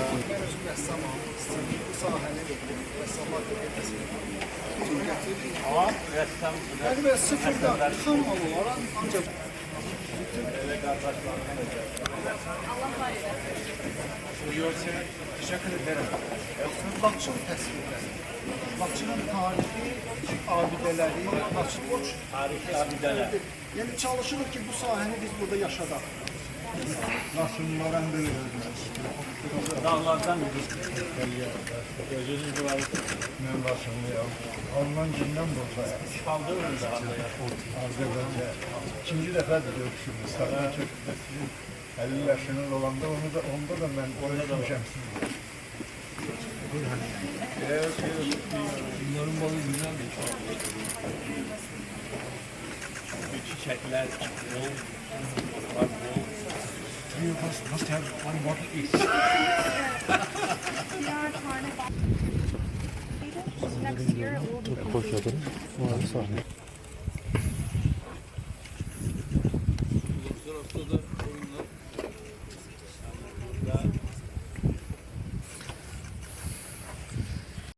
Ben özüm rəssamam. Bu sahəni rəssamlar köpəkəsini Rəssam. yəni belə sıfırda xam olaraq ancaq Teşekkür ederim. Laçın təsvirləri. Laçının tarixi, abidələri, Laçın borç. Tarihi abideler. Yəni çalışırıq ki, bu sahəni biz burada yaşadaq. Laçınlıların bir Dağlardan gözünüz duvarı ben Laçınlıyam. Alınan gündən buradayım. kaldırın da. Azərbaycanda ikinci dəfə görüşürüz. Sağdan köprüsü 50 yaşının olanda onda da ben görüşmüşəm sizinle. Bunların balı güzel bir şey. Çiçekler, bol, var bol. Three of us must have one bottle each. Next year it will be Hoş geldin. Bu arada sahne.